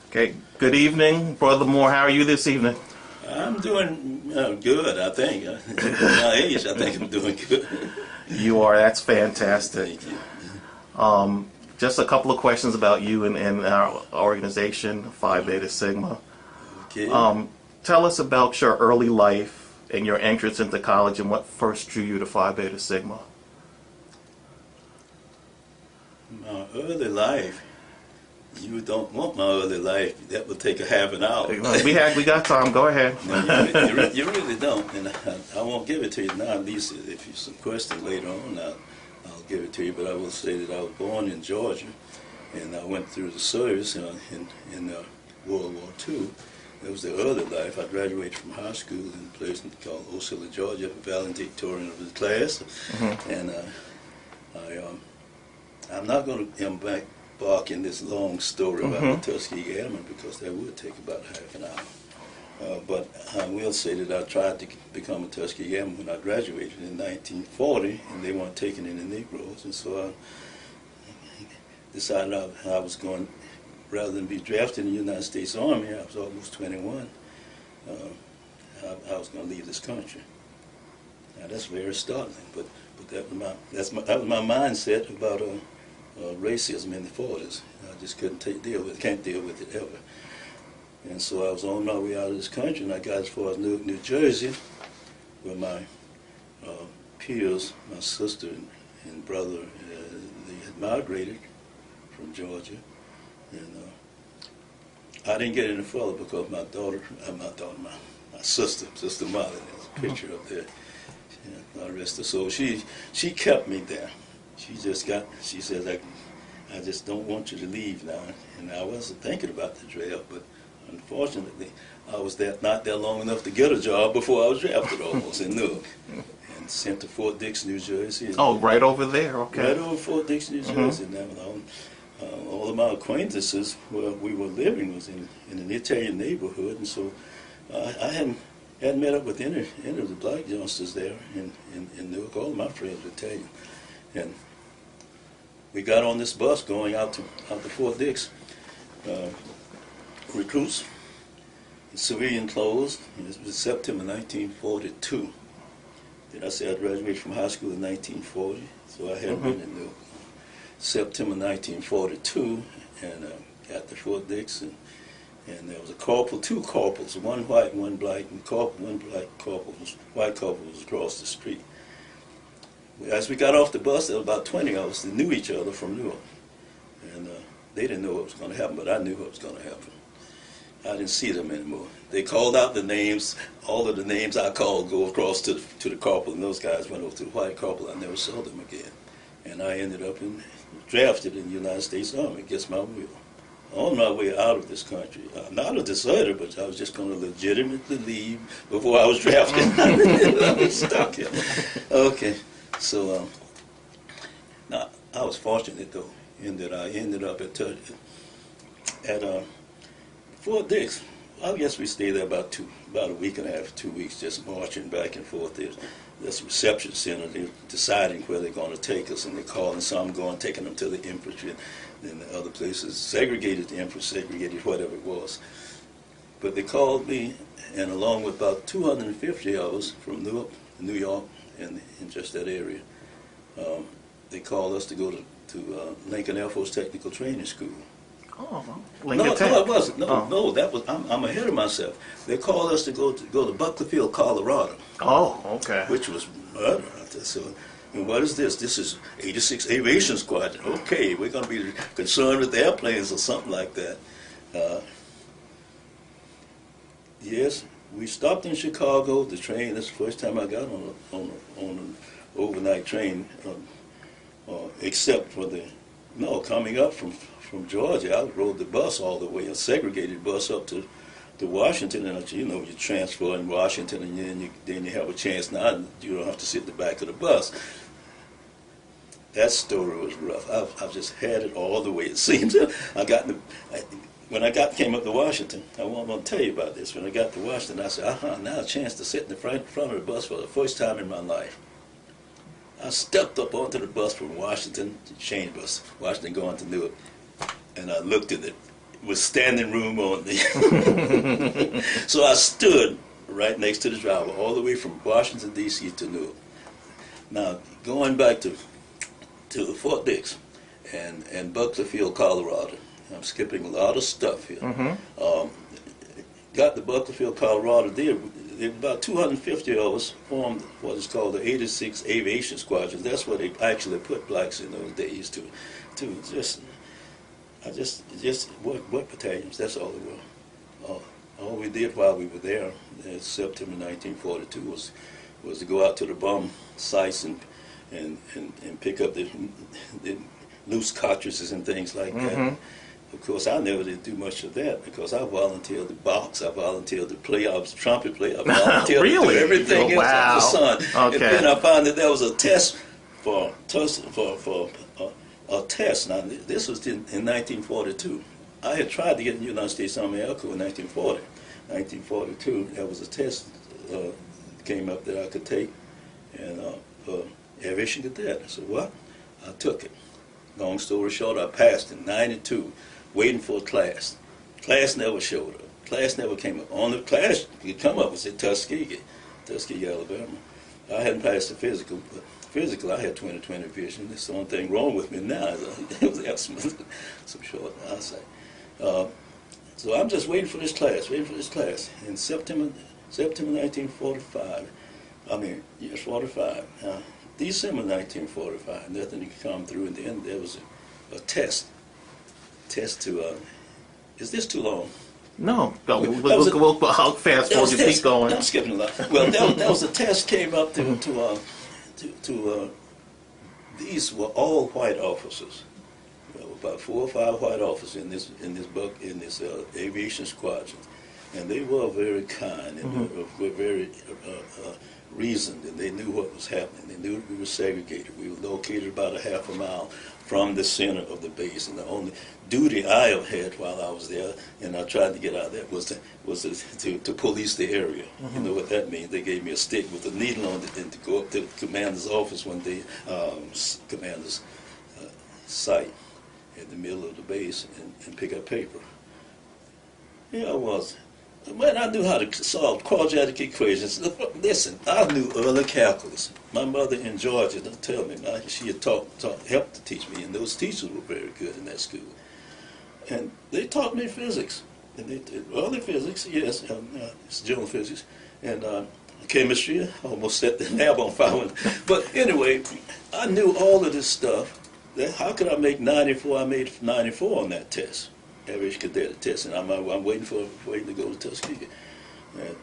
Okay, good evening, Brother Moore. How are you this evening? I'm doing good, I think. At my age, I think I'm doing good. You are. That's fantastic. Thank you. Just a couple of questions about you and our organization, Phi Beta Sigma. Okay. Tell us about your early life and your entrance into college and what first drew you to Phi Beta Sigma. My early life, you don't want my early life. That would take a half an hour. We got time. Go ahead. No, you really don't. And I won't give it to you now. At least if you some questions later on, I'll give it to you. But I will say that I was born in Georgia, and I went through the service in World War II. It was the early life. I graduated from high school in a place called Ocilla, Georgia, valedictorian of the class. Mm-hmm. And I'm not going to embark in this long story about the Tuskegee Airmen because that would take about half an hour. But I will say that I tried to become a Tuskegee Airman when I graduated in 1940, and they weren't taking any Negroes. And so I decided I was going, rather than be drafted in the United States Army, I was almost 21, I was going to leave this country. Now that's very startling, but that was my mindset about racism in the 40s. I just couldn't can't deal with it ever. And so I was on my way out of this country, and I got as far as New Jersey, where my peers, my sister and brother, they had migrated from Georgia. And I didn't get any further because my sister Molly, there's a picture up there. God rest her soul. She kept me there. She says, I just don't want you to leave now. And I wasn't thinking about the draft, but unfortunately, I was not there long enough to get a job before I was drafted almost in Newark. And sent to Fort Dix, New Jersey. Oh, right over there, okay. Right over Fort Dix, New Jersey. And all of my acquaintances where we were living was in an Italian neighborhood, and so I hadn't met up with any of the black youngsters there in Newark. All of my friends were Italian, and we got on this bus going out to Fort Dix. Recruits in civilian clothes. It was September 1942. Did I say I graduated from high school in 1940? So I hadn't been in Newark. September 1942, and got to Fort Dix, and there was a corporal, two corporals, one white, one black, and one black corporal, white corporal was across the street. As we got off the bus, there were about 20 of us that knew each other from Newark, and they didn't know what was going to happen, but I knew what was going to happen. I didn't see them anymore. They called out the names. All of the names I called go across to the corporal, and those guys went over to the white corporal. I never saw them again, and I ended up drafted in the United States Army against my will. On my way out of this country. I'm not a deserter, but I was just going to legitimately leave before I was drafted. I was stuck here. Okay, so now I was fortunate though, in that I ended up at Fort Dix. I guess we stayed there about a week and a half, 2 weeks, just marching back and forth. There's a reception center. They're deciding where they're going to take us, and they're calling some going, taking them to the infantry, and the other places segregated the infantry, segregated whatever it was. But they called me, and along with about 250 of us from New York, and in just that area, they called us to go to Lincoln Air Force Technical Training School. Oh, Lincoln Tech. No, it wasn't. No, that was. I'm ahead of myself. They called us to go to Buckleyfield, Colorado. Oh, okay. Which was murder. So, and what is this? This is 86 Aviation Squadron. Okay, we're going to be concerned with airplanes or something like that. Yes, we stopped in Chicago. The train. That's the first time I got on an overnight train, except for coming up from Georgia. I rode the bus all the way, a segregated bus up to Washington, and you transfer in Washington, and then you have a chance. Now you don't have to sit in the back of the bus. That story was rough. I've just had it all the way. It seems when I came up to Washington, I want to tell you about this. When I got to Washington, I said, now a chance to sit in the front of the bus for the first time in my life. I stepped up onto the bus from Washington, change bus, Washington going to Newark, and I looked at it. with standing room only. So I stood right next to the driver all the way from Washington, D.C. to Newark. Now, going back to Fort Dix and Buckleyfield, Colorado. I'm skipping a lot of stuff here. Got to Buckleyfield, Colorado. There about 250 of us formed what is called the 86 Aviation Squadron. That's where they actually put blacks in those days to just work battalions. That's all they were. All we did while we were there in September 1942 was to go out to the bomb sites and pick up the loose cartridges and things like that. Of course, I never did do much of that because I volunteered to box, I volunteered to play, I was a trumpet player, I volunteered Really? to do everything else Wow. under the sun. Okay. And then I found that there was a test for a test. Now, this was in 1942. I had tried to get in the United States Army Air Corps in 1940. 1942, there was a test came up that I could take, and aviation cadet. I said, what? I took it. Long story short, I passed in 92, waiting for a class. Class never showed up. Class never came up. Only class could come up was at Tuskegee, Alabama. I hadn't passed the physical, but physical I had 20/20 vision. That's the only thing wrong with me now. It was some short eyesight. So I'm just waiting for this class, In September 1945, yes, 45. December 1945, nothing could come through, and then there was a test to, is this too long? No, go. That We'll I'll fast forward. You keep going. I'm skipping a lot. Well, there was a test came up to these were all white officers. There were about 4 or 5 white officers in this aviation squadron, and they were very kind and were very reasoned, and they knew what was happening. They knew we were segregated. We were located about a half a mile from the center of the base, and the only duty I have had while I was there, and I tried to get out of that, was to police the area. You know what that means? They gave me a stick with a needle on it, and to go up to the commander's office one day, commander's site in the middle of the base, and pick up paper. Yeah, I was. Man, I knew how to solve quadratic equations. Listen, I knew early calculus. My mother in Georgia, don't tell me, she had helped to teach me, and those teachers were very good in that school. And they taught me physics. And early physics, yes, it's general physics. And chemistry, I almost set the lab on fire. But anyway, I knew all of this stuff. How could I make 94? I made 94 on that test. Average cadet test, and I'm waiting to go to Tuskegee. And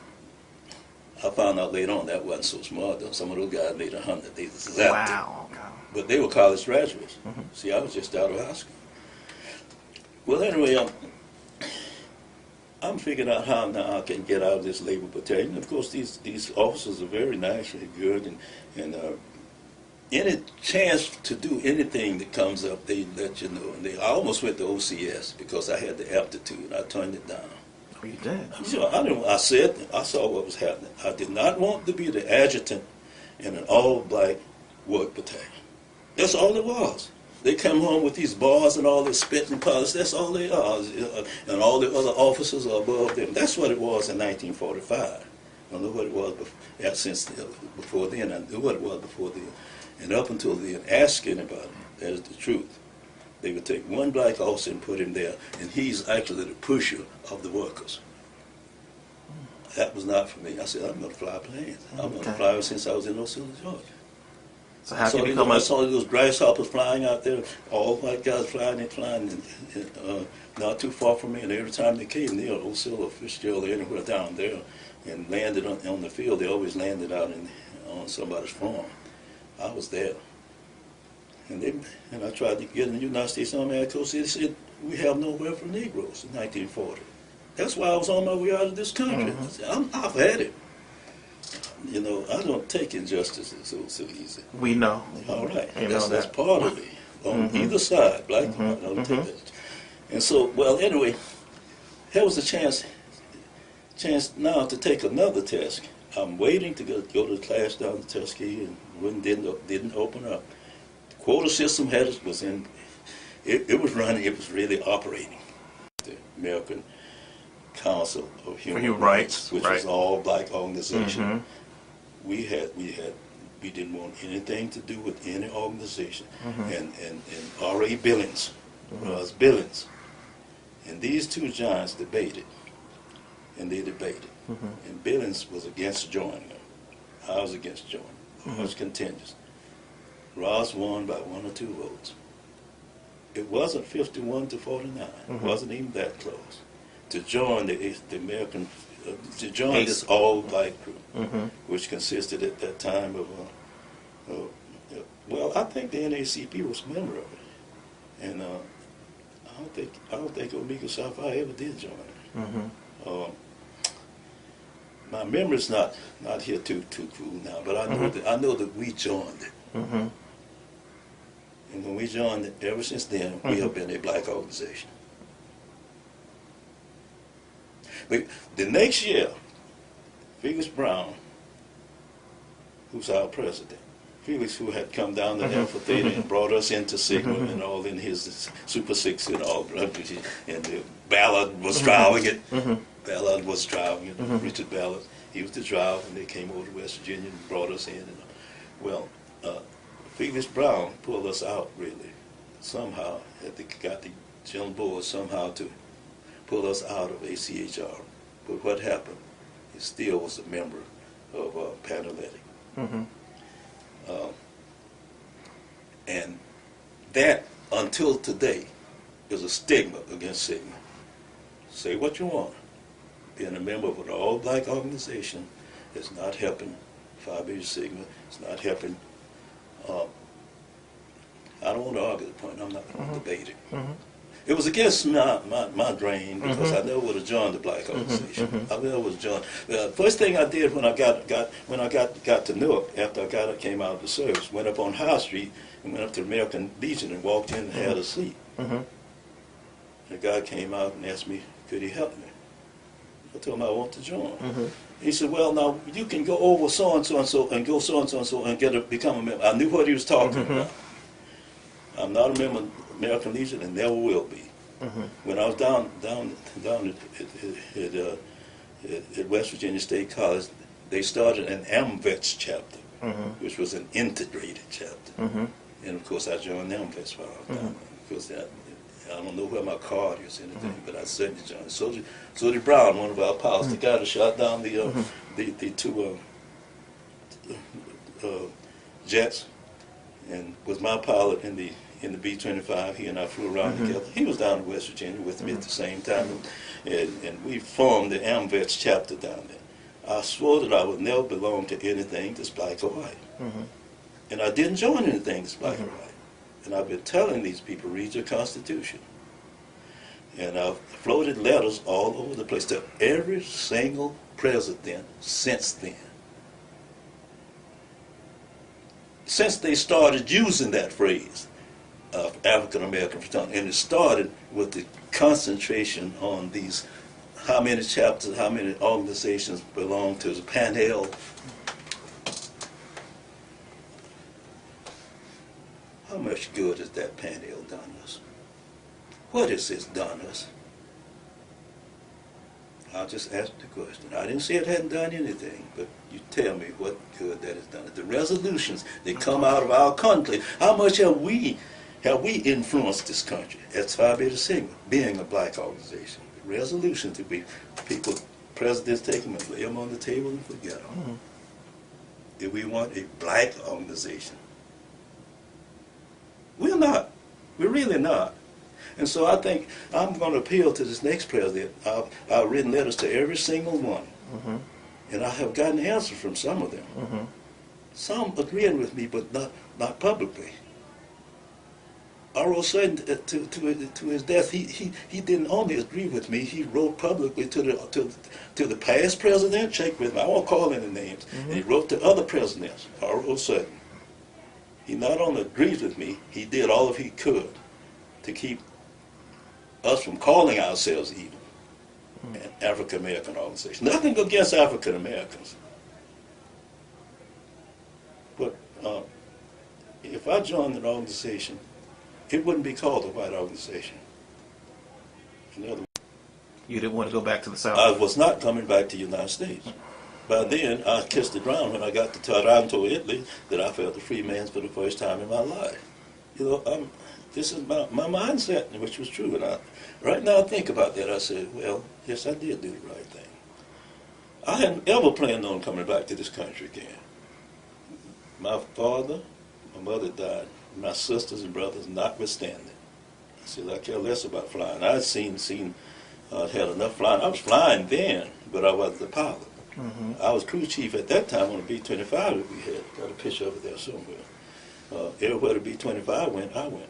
I found out later on that wasn't so smart. Though. Some of those guys made 100. They zapped it. Wow. But they were college graduates. See, I was just out of high school. Well, anyway, I'm figuring out how now I can get out of this labor battalion. Of course, these officers are very nice and good, and any chance to do anything that comes up, they let you know. And I almost went to OCS because I had the aptitude. I turned it down. Oh, you did? I saw what was happening. I did not want to be the adjutant in an all-black work battalion. That's all it was. They come home with these bars and all this spit and polish. That's all they are. And all the other officers are above them. That's what it was in 1945. I don't know what it was before then. I knew what it was before then. And up until then, ask anybody, that is the truth. They would take one black officer and put him there, and he's actually the pusher of the workers. That was not for me. I said, I'm going to fly planes. I'm going to fly ever since I was in Osceola, Georgia. So how can you come I up? saw those grasshoppers flying out there, all white guys flying and not too far from me, and every time they came near Osceola, Fitzgerald, anywhere down there, and landed on the field, they always landed out on somebody's farm. I was there, and I tried to get in the United States Army Air Corps. They said, we have nowhere for Negroes in 1940. That's why I was on my way out of this country. I said, I've had it. You know, I don't take injustice so easy. We know. All right, That's that's part of me. On either side, black and white, I don't take that. And so, well, anyway, here was a chance now to take another test. I'm waiting to go to the class down to Tuskegee, and one didn't open up. The quota system was running, it was really operating. American Council of Human Human Rights, Rights, which right. was all black organization. Mhm. We didn't want anything to do with any organization. Mhm. And R.A. Billings was Billings. And these two giants debated, and they debated. Mhm. And Billings was against joining them. I was against joining. I was contentious. Ross won by 1 or 2 votes. It wasn't 51 to 49. It wasn't even that close. To join the American, to join ACE. this all-black group, Mhm. which consisted at that time of, well, I think the NAACP was a member of it, and I don't think Omega Psi Phi ever did join it. Mhm. My memory's not here too cool now, but I know that we joined it. Mhm. And when we joined it, ever since then, we have been a black organization. But the next year, Felix Brown, who's our president, Felix, who had come down to Alpha Theta and brought us into Sigma and all in his Super Six and all, and Ballard was driving it. Ballard was driving it, Richard Ballard. He was the driver, and they came over to West Virginia and brought us in. And, well, Felix Brown pulled us out, really, somehow. Got the general board somehow to pull us out of ACHR. But what happened? He still was a member of Panalytic. Mhm. And that, until today, is a stigma against Sigma. Say what you want. Being a member of an all-black organization is not helping Phi Beta Sigma. It's not helping. I don't want to argue the point. I'm not going to debate it. It was against my drain because I never would have joined the black organization. I never would have joined. The first thing I did when I got to Newark after I came out of the service, went up on High Street and went up to the American Legion and walked in and had a seat. The guy came out and asked me, could he help me? I told him I want to join. He said, well, now you can go over so and so and so and go so and so and so and become a member. I knew what he was talking about. I'm not a member of the American Legion and never will be. When I was down at West Virginia State College, they started an AMVETS chapter, which was an integrated chapter. And of course, I joined AMVETS while I was down there. Of course, I don't know where my card is or anything, but I certainly joined. So did Brown, one of our pilots, the guy that shot down the two jets, and was my pilot in the B-25. He and I flew around together. He was down in West Virginia with me at the same time, and we formed the AMVETS chapter down there. I swore that I would never belong to anything that's black or white. And I didn't join anything that's black or white. And I've been telling these people, read your Constitution. And I've floated letters all over the place to every single president since then. Since they started using that phrase, African American fraternity, and it started with the concentration on these, how many chapters, how many organizations belong to the Pan-Hell. How much good has that Pan-Hell done us? What has this done us? I'll just ask the question. I didn't say it hadn't done anything, but you tell me what good that has done. The resolutions that come out of our country, how much have we influenced this country as Phi Beta Sigma, being a black organization? The resolutions to be people, presidents take them and lay them on the table and forget them. If we want a black organization, we're not. We're really not. And so I think I'm going to appeal to this next president. I've written letters to every single one. And I have gotten answers from some of them. Some agreeing with me, but not publicly. I wrote certain to his death. He didn't only agree with me. He wrote publicly to the past president. Check with me. I won't call any names. And he wrote to other presidents. I wrote certain. He not only agrees with me. He did all of he could to keep us from calling ourselves even an African American organization. Nothing against African Americans. But if I joined an organization, it wouldn't be called a white organization. In other words, You didn't want to go back to the South. I was not coming back to the United States. By then, I kissed the ground when I got to Taranto, Italy, that I felt a free man for the first time in my life. You know, this is my mindset, which was true. And right now I think about that, I said, well, yes, I did do the right thing. I hadn't ever planned on coming back to this country again. My father, my mother died, my sisters and brothers notwithstanding. I said, I care less about flying. I had had enough flying. I was flying then, but I wasn't the pilot. Mm-hmm. I was crew chief at that time on the B-25 that we had. Got a picture of it there somewhere. Everywhere the B-25 went, I went.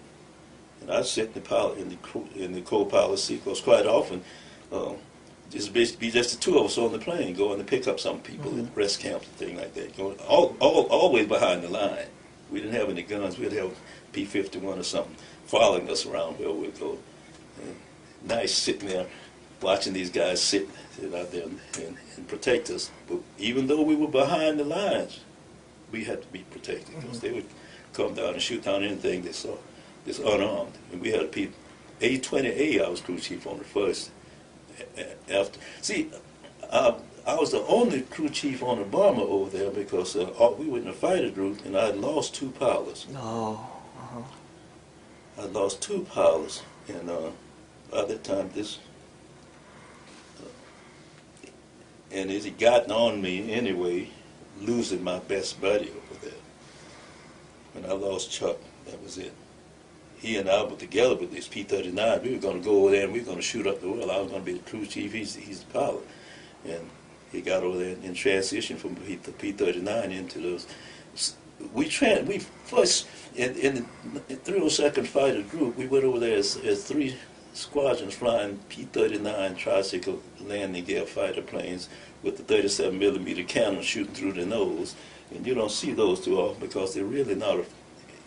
And I'd sit in the pilot in the co-pilot seat, because quite often just be just the two of us on the plane going to pick up some people Mm-hmm. at rest camps and things like that. Going always behind the line. We didn't have any guns. We'd have P-51 or something following us around where we'd go. And nice sitting there watching these guys sit out there and protect us. But even though we were behind the lines, we had to be protected, because they would come down and shoot down anything they saw, just unarmed. And we had a A-20A, I was crew chief on the first. I was the only crew chief on the bomber over there, because we were in a fighter group, and I had lost 2 pilots. Oh. I lost 2 pilots, and by that time and it had gotten on me anyway, losing my best buddy over there. When I lost Chuck, that was it. He and I were together with this P-39. We were going to go over there and we were going to shoot up the world. I was going to be the crew chief. He's the pilot. And he got over there and transitioned from the P-39 into those. We first, in the 302nd Fighter Group, we went over there as 3 squadrons flying P-39 tricycle landing gear fighter planes with the 37 millimeter cannon shooting through the nose. And you don't see those too often, because they're really not an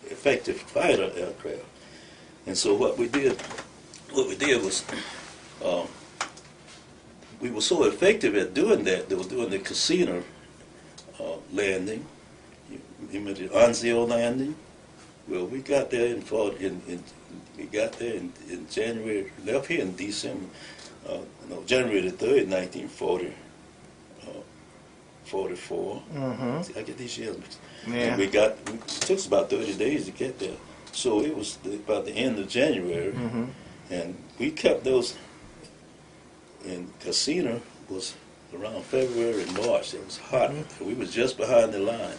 effective fighter aircraft. And so what we did was, we were so effective at doing that. They were doing the Casino landing, the Anzio landing. Well, we got there in January. Left here in December, January the 3rd, 1944. Mm-hmm. See, I get these years. Yeah. And it took us about 30 days to get there. So it was about the end of January, Mm-hmm. and we kept those. And Casino was around February and March. It was hot. Mm-hmm. We was just behind the line.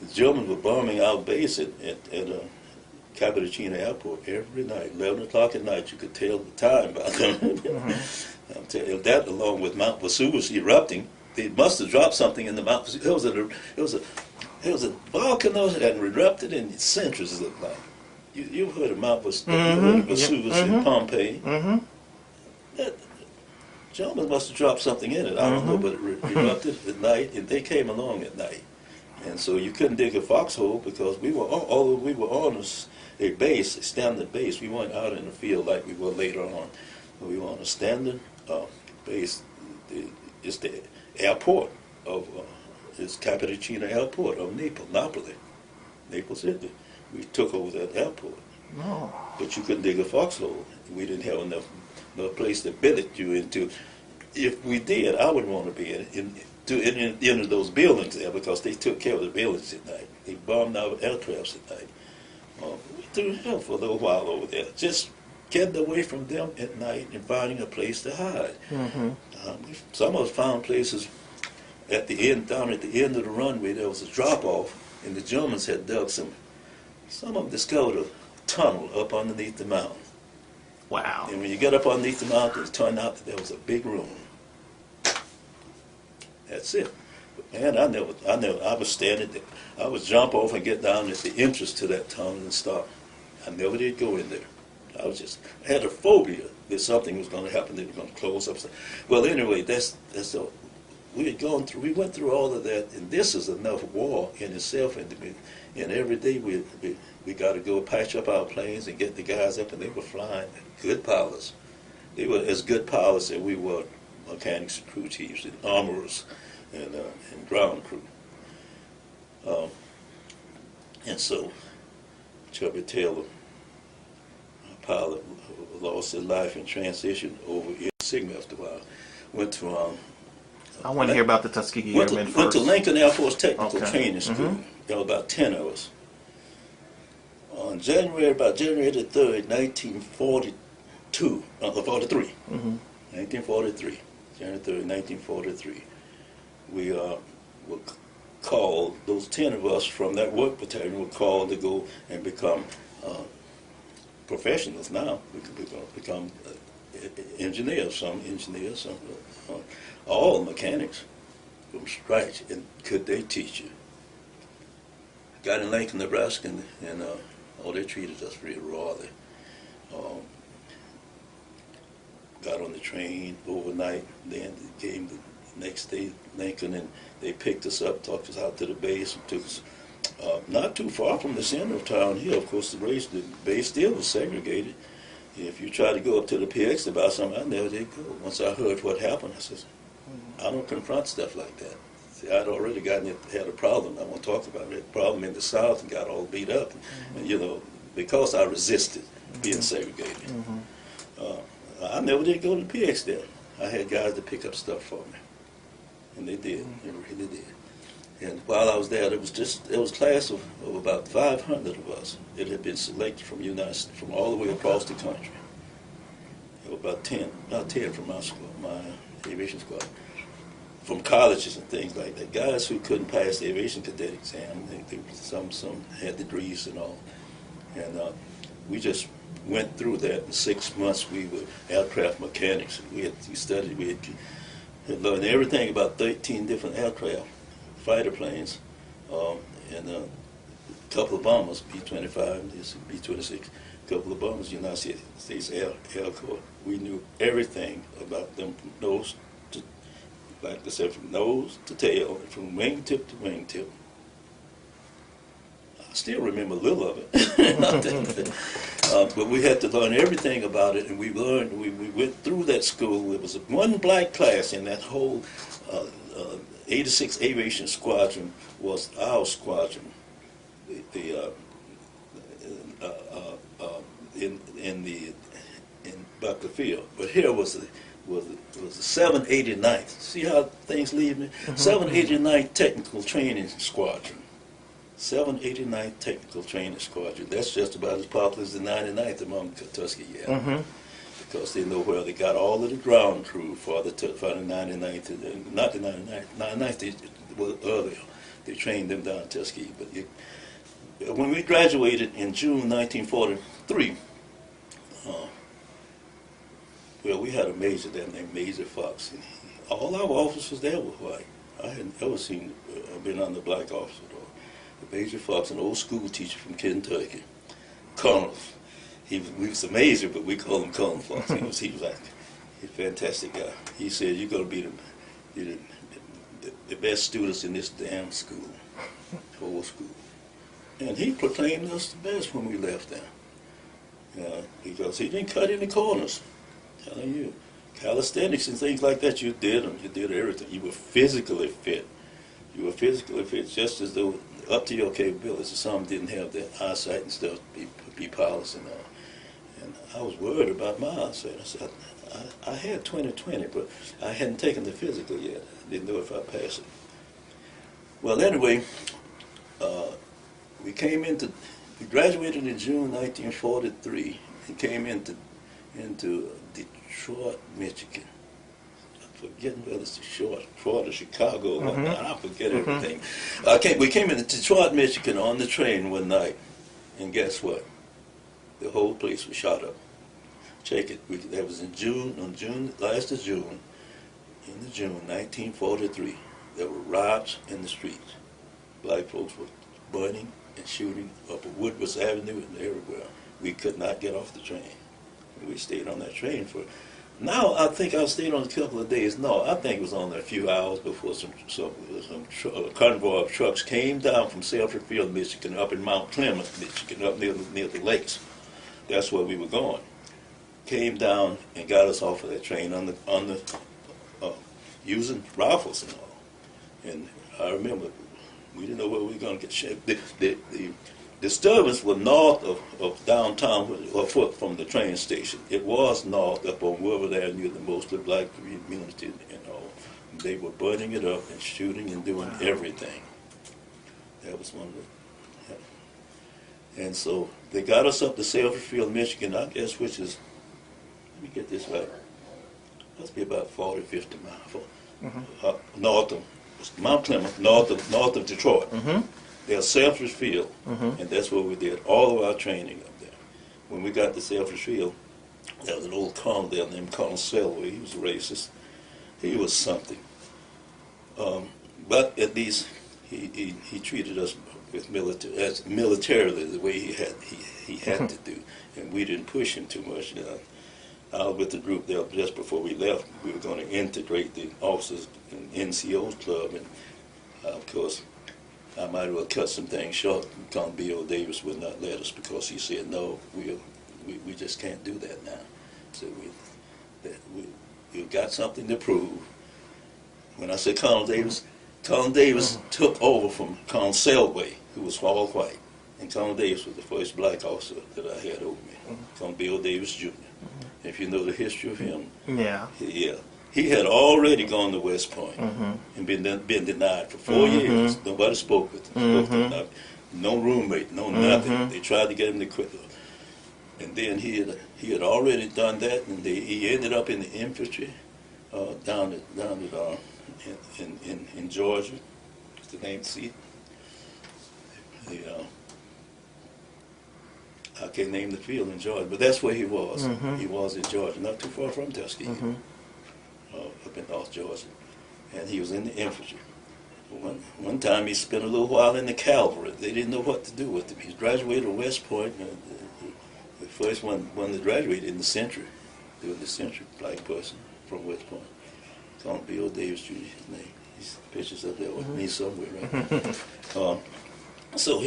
The Germans were bombing our base at Capitolina Airport every night. 11 o'clock at night, you could tell the time by them. Mm-hmm. I'll tell you that, along with Mount Vesuvius erupting. They must have dropped something in the Mount Vesuvius. It was a volcano that had erupted in centuries, it looked like. You've heard of Mount Vesuvius in Pompeii. Mm-hmm. That, Germans must have dropped something in it. I don't know, but it erupted at night, and they came along at night. And so you couldn't dig a foxhole, because although we were on a base, a standard base, we weren't out in the field like we were later on. We were on a standard base. It's the airport of, it's Capitolina Airport of Naples, Italy. We took over that airport. Oh. But you couldn't dig a foxhole. We didn't have enough place to billet you into. If we did, I would want to be in those buildings there, because they took care of the buildings at night. They bombed our aircrafts at night. We threw hell for a little while over there, just getting away from them at night and finding a place to hide. Mm-hmm. Some of us found places at the end, down at the end of the runway. There was a drop-off, and the Germans had dug some of them discovered a tunnel up underneath the mountain. Wow. And when you get up underneath the mountain, it turned out that there was a big room. That's it. But man, I was standing there. I would jump off and get down at the entrance to that tunnel and stop. I never did go in there. I had a phobia that something was going to happen. They were going to close up. Well, anyway, that's all. We went through all of that, and this is enough war in itself. And every day we got to go patch up our planes and get the guys up, and they were flying. Good pilots. They were as good pilots as we were mechanics and crew chiefs and armorers and ground crew. And so Chubby Taylor, a pilot, lost his life in transition over Sigma after a while. Went to I want to hear about the Tuskegee went Airmen to, first. went to Lincoln Air Force Technical Okay. Training School. There were about 10 of us. On about January the 3rd, 1942, 43. 1943, January 3rd, 1943. We were called, those 10 of us from that work battalion were called to go and become professionals now. We could become engineers, some all mechanics from scratch. And could they teach you? Got in Lincoln, Nebraska, and they treated us real rawly. Got on the train overnight, then came the next day Lincoln, and they picked us up, took us out to the base, and took us not too far from the center of town here. Of course, the base still was segregated. If you try to go up to the PX about something, I never did go. Once I heard what happened, I said, I don't confront stuff like that. See, I'd already had a problem. I won't talk about it. A problem in the South and got all beat up, and, because I resisted being segregated. I never did go to the PX there. I had guys to pick up stuff for me, and they did. They really did. And while I was there, there was a class of about 500 of us that had been selected from all the way across the country. There were about 10 from my school, my aviation squad, from colleges and things like that. Guys who couldn't pass the aviation cadet exam. Some had degrees and all, and we just went through that. In 6 months, we were aircraft mechanics. We studied. We had learned everything about 13 different aircraft, fighter planes, and a couple of bombers, B-25, B-26, a couple of bombers, United States Air Corps. We knew everything about them from nose to, like I said, from nose to tail, and from wingtip to wingtip. I still remember a little of it. But we had to learn everything about it, and we went through that school. There was one black class in that whole 86 Aviation Squadron was our squadron. In Buckley Field, but here was the 789th. See how things leave me? 789th Technical Training Squadron. 789th Technical Training Squadron. That's just about as popular as the 99th among Tuskegee Airmen, because they know where they got all of the ground crew for the 99th, not the 99th. 99th was earlier. They trained them down at Tuskegee. But when we graduated in June 1943, we had a major there named Major Fox. And all our officers there were white. I hadn't ever been under a black officer though. Major Fox, an old school teacher from Kentucky, Colonel. We was amazing, but we called him Colonel Fox. He was like a fantastic guy. He said, "You're going to be the best students in this damn school, whole school." And he proclaimed us the best when we left there, because he didn't cut any corners. I'm telling you, calisthenics and things like that, you did them. You did everything. You were physically fit. You were physically fit, just as though up to your capabilities. Some didn't have the eyesight and stuff, be pilots and all. And I was worried about my eyesight. I said, I had 20/20, but I hadn't taken the physical yet. I didn't know if I'd pass it. Well, anyway, we graduated in June 1943 and came into Detroit, Michigan. Forgetting whether it's Detroit or Chicago or whatnot. I forget everything. We came into Detroit, Michigan on the train one night, and guess what? The whole place was shot up. Check it. That was in June, last of June, 1943. There were riots in the streets. Black folks were burning and shooting up Woodward Avenue and everywhere. We could not get off the train. We stayed on that train for. Now I think I stayed on a couple of days. No, I think it was only a few hours before some convoy of trucks came down from Selfridge Field, Michigan, up in Mount Clement, Michigan, up near the lakes. That's where we were going. Came down and got us off of that train using rifles and all. And I remember we didn't know where we were going to get shot. The disturbance was north of downtown, or foot from the train station. It was north up on Woodward Avenue, the mostly black community and all. They were burning it up and shooting and doing everything. That was one of the, and so they got us up to Selfridgefield, Michigan, I guess, which is, let me get this right, must be about 40, 50 miles north of Mount Clemens, north of Detroit. There's Selfridgefield, and that's where we did all of our training up there. When we got to Selfridgefield, there was an old colonel there named Colonel Selway. He was a racist. He was something. But at least he treated us with militarily the way he had to do, and we didn't push him too much. I was with the group there just before we left. We were going to integrate the officers in NCO's club, and of course, I might have well cut some things short. Colonel B.O. Davis would not let us because he said, no, we just can't do that now. So we've got something to prove. When I say Colonel Davis took over from Colonel Selway, who was all white. And Colonel Davis was the first black officer that I had over me, Colonel Bill Davis, Jr. If you know the history of him, he had already gone to West Point and been denied for 4 years. Nobody spoke with him. No roommate, no nothing. They tried to get him to quit. And then he had already done that, and he ended up in the infantry down at in Georgia. What's the name? See, I can't name the field in Georgia, but that's where he was. He was in Georgia, not too far from Tuskegee, up in North Georgia, and he was in the infantry. One time he spent a little while in the cavalry. They didn't know what to do with him. He graduated at West Point, the first one that graduated in the century, doing the century, black person from West Point. Colonel B.O. Davis, Jr., his name. These pictures up there with me somewhere, right? So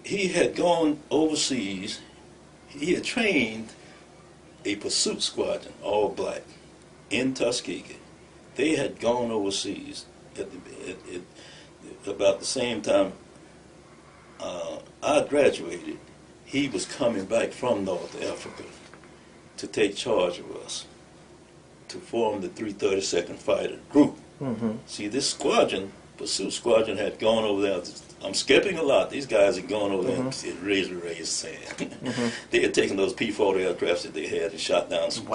he had gone overseas. He had trained a pursuit squadron, all black, in Tuskegee. They had gone overseas at about the same time I graduated. He was coming back from North Africa to take charge of us, to form the 332nd Fighter Group. See, this squadron, pursuit squadron, had gone over there. I'm skipping a lot. These guys had gone over there and raised sand. They had taken those P-40 aircrafts that they had and shot down some.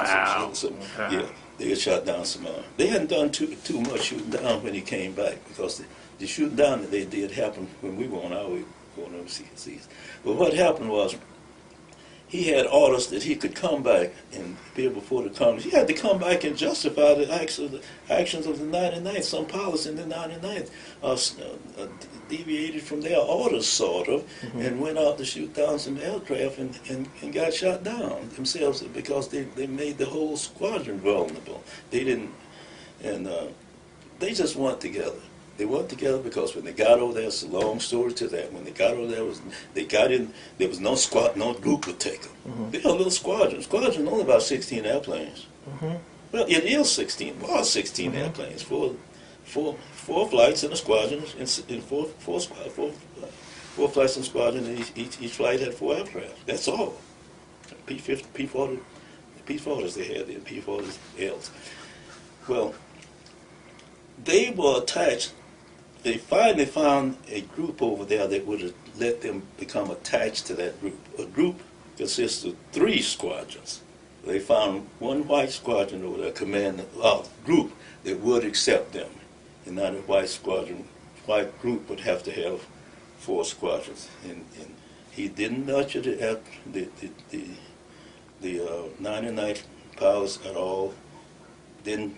Yeah, they had shot down some. They hadn't done too much shooting down when he came back, because the shooting down that they did happen when we were on our way going overseas. But what happened was, he had orders that he could come back and appear before the Congress. He had to come back and justify the actions of the 99th. Some pilots in the 99th deviated from their orders, sort of, and went out to shoot down some aircraft and got shot down themselves because they made the whole squadron vulnerable. They didn't, and they just weren't together. They weren't together because when they got over there, it's a long story to that. When they got over there, they got in. There was no group would take them. They had a little squadron. Squadron only about 16 airplanes. Well, it is 16. Well, 16 airplanes. Four flights in a squadron, and four flights in a squadron, and each flight had 4 aircraft. That's all. P-40s they had there, P-40s Ls. Well, they were attached. They finally found a group over there that would have let them become attached to that group. A group consists of 3 squadrons. They found one white squadron over there, group that would accept them. And now the white group would have to have 4 squadrons. And he didn't nurture the 99th pilots at all. Didn't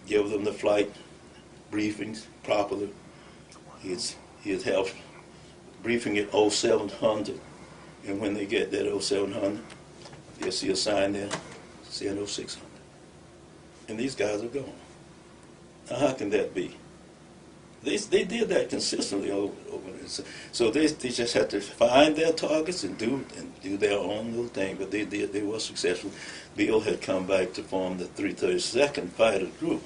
give them the flight briefings properly. He had helped briefing at 0700, and when they get that 0700, they'll see a sign there saying 0600. And these guys are gone. Now how can that be? They did that consistently over there. So they just had to find their targets and do their own little thing, but they were successful. Bill had come back to form the 332nd Fighter Group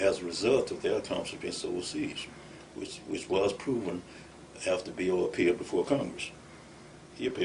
as a result of their accomplishments overseas, which was proven after BO appeared before Congress. He appeared